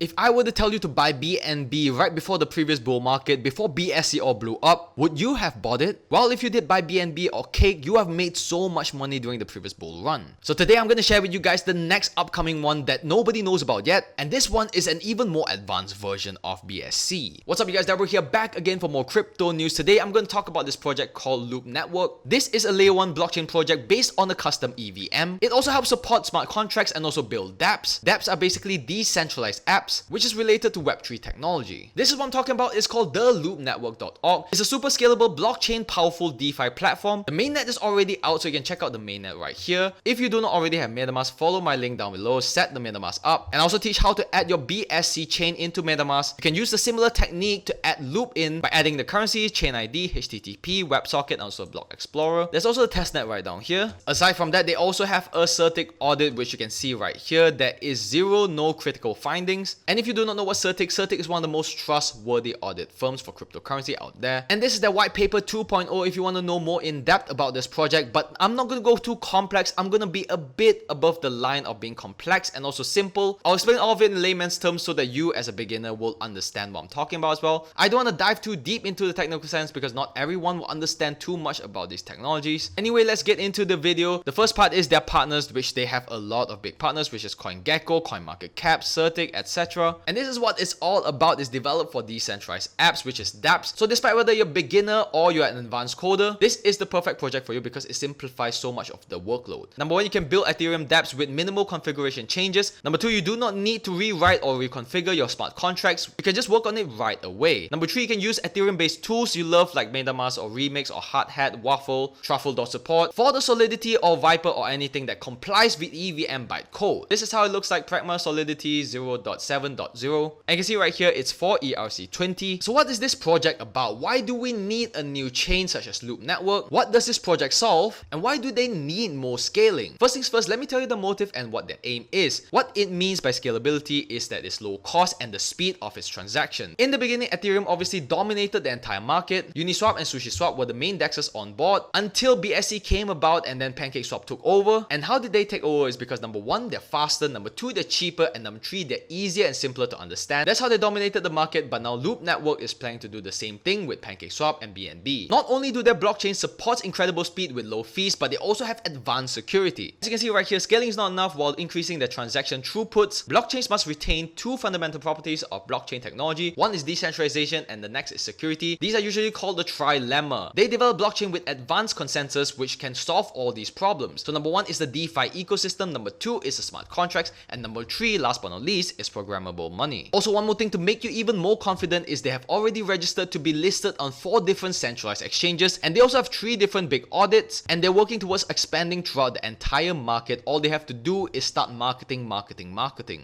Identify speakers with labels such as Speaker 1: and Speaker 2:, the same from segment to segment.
Speaker 1: If I were to tell you to buy BNB right before the previous bull market, before BSC all blew up, would you have bought it? Well, if you did buy BNB or Cake, you have made so much money during the previous bull run. So today I'm going to share with you guys the next upcoming one that nobody knows about yet, and this one is an even more advanced version of BSC. What's up you guys, Darryl here, back again for more crypto news. Today I'm going to talk about this project called Loop Network. This is a layer 1 blockchain project based on a custom EVM. It also helps support smart contracts and also build dApps. dApps are basically decentralized apps, which is related to Web3 technology. This is what I'm talking about. It's called the loopnetwork.org. It's a super scalable blockchain powerful DeFi platform. The mainnet is already out, so you can check out the mainnet right here. If you do not already have MetaMask, follow my link down below, set the MetaMask up, and also teach how to add your BSC chain into MetaMask. You can use the similar technique to add Loop in by adding the currency, chain ID, HTTP, WebSocket, and also Block Explorer. There's also the testnet right down here. Aside from that, they also have a Certic audit, which you can see right here. There is zero no critical findings. And if you do not know what Certic is one of the most trustworthy audit firms for cryptocurrency out there. And this is their white paper 2.0 if you want to know more in depth about this project. But I'm not going to go too complex. I'm going to be a bit above the line of being complex and also simple. I'll explain all of it in layman's terms so that you as a beginner will understand what I'm talking about as well. I don't want to dive too deep into the technical sense because not everyone will understand too much about these technologies. Anyway, let's get into the video. The first part is their partners, which they have a lot of big partners, which is CoinGecko, CoinMarketCap, Certic, etc. And this is what it's all about, is developed for decentralized apps, which is dApps. So despite whether you're a beginner or you're an advanced coder, this is the perfect project for you because it simplifies so much of the workload. Number one, you can build Ethereum dApps with minimal configuration changes. Number two, you do not need to rewrite or reconfigure your smart contracts. You can just work on it right away. Number three, you can use Ethereum-based tools you love like MetaMask or Remix or Hardhat, Waffle, Truffle.support for the Solidity or Viper or anything that complies with EVM bytecode. This is how it looks like. Pragma Solidity 0.7.0. And you can see right here, it's for ERC20. So what is this project about? Why do we need a new chain such as Loop Network? What does this project solve? And why do they need more scaling? First things first, let me tell you the motive and what their aim is. What it means by scalability is that it's low cost and the speed of its transaction. In the beginning, Ethereum obviously dominated the entire market. Uniswap and SushiSwap were the main dexes on board until BSC came about and then PancakeSwap took over. And how did they take over is because number one, they're faster, number two, they're cheaper, and number three, they're easier and simpler to understand. That's how they dominated the market, but now Loop Network is planning to do the same thing with PancakeSwap and BNB. Not only do their blockchain support incredible speed with low fees, but they also have advanced security. As you can see right here, scaling is not enough while increasing their transaction throughputs. Blockchains must retain two fundamental properties of blockchain technology. One is decentralization and the next is security. These are usually called the trilemma. They develop blockchain with advanced consensus which can solve all these problems. So number one is the DeFi ecosystem, number two is the smart contracts, and number three, last but not least, is programmable money. Also, one more thing to make you even more confident is they have already registered to be listed on 4 different centralized exchanges, and they also have 3 different big audits, and they're working towards expanding throughout the entire market. All they have to do is start marketing.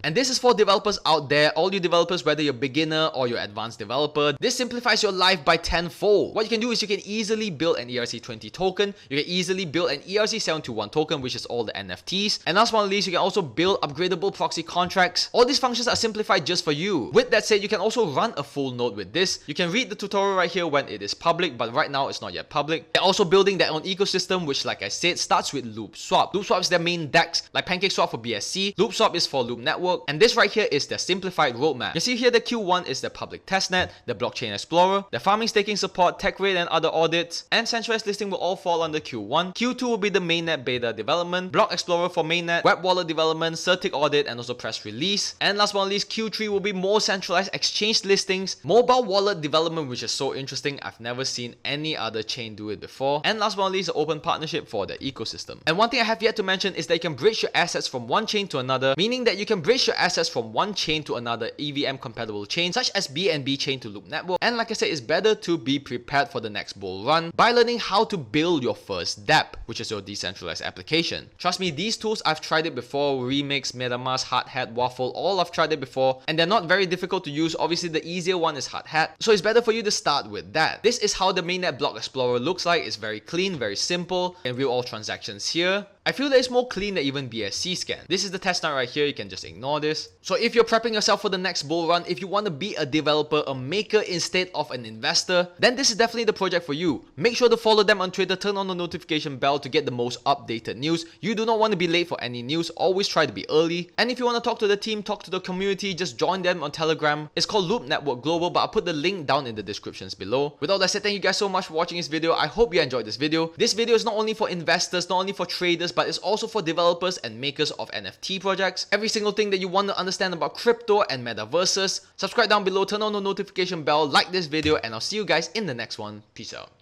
Speaker 1: And this is for developers out there, all you developers, whether you're beginner or you're advanced developer. This simplifies your life by tenfold. What you can do is you can easily build an ERC20 token, you can easily build an ERC721 token, which is all the NFTs, and last but not least, you can also build upgradable proxy contracts. All these functions are simplified just for you. With that said, you can also run a full node with this. You can read the tutorial right here when it is public, but right now it's not yet public. They're also building their own ecosystem, which like I said, starts with LoopSwap. LoopSwap is their main DEX, like PancakeSwap for BSC. LoopSwap is for Loop Network, and this right here is their simplified roadmap. You see here the Q1 is the public testnet, the blockchain explorer, the farming, staking support, tech rate and other audits, and centralized listing will all fall under Q1. Q2 will be the mainnet beta development, block explorer for mainnet, web wallet development, Certic audit, and also press release. And last but not least, Q3 will be more centralized exchange listings, mobile wallet development, which is so interesting. I've never seen any other chain do it before. And last but not least, the open partnership for the ecosystem. And one thing I have yet to mention is that you can bridge your assets from one chain to another, meaning that you can bridge your assets from one chain to another EVM compatible chain, such as BNB chain to Loop Network. And like I said, it's better to be prepared for the next bull run by learning how to build your first dApp, which is your decentralized application. Trust me, these tools, I've tried it before. Remix, MetaMask, Hardhat, Waffle, all I've tried it before, and they're not very difficult to use. Obviously, the easier one is Hardhat, so it's better for you to start with that. This is how the mainnet block explorer looks like. It's very clean, very simple. You can view all transactions here. I feel that it's more clean than even BSC scan. This is the test night right here, you can just ignore this. So if you're prepping yourself for the next bull run, if you want to be a developer, a maker instead of an investor, then this is definitely the project for you. Make sure to follow them on Twitter, turn on the notification bell to get the most updated news. You do not want to be late for any news, always try to be early. And if you want to talk to the team, talk to the community, just join them on Telegram. It's called Loop Network Global, but I'll put the link down in the descriptions below. With all that said, thank you guys so much for watching this video. I hope you enjoyed this video. This video is not only for investors, not only for traders, but it's also for developers and makers of NFT projects. Every single thing that you want to understand about crypto and metaverses, subscribe down below, turn on the notification bell, like this video, and I'll see you guys in the next one. Peace out.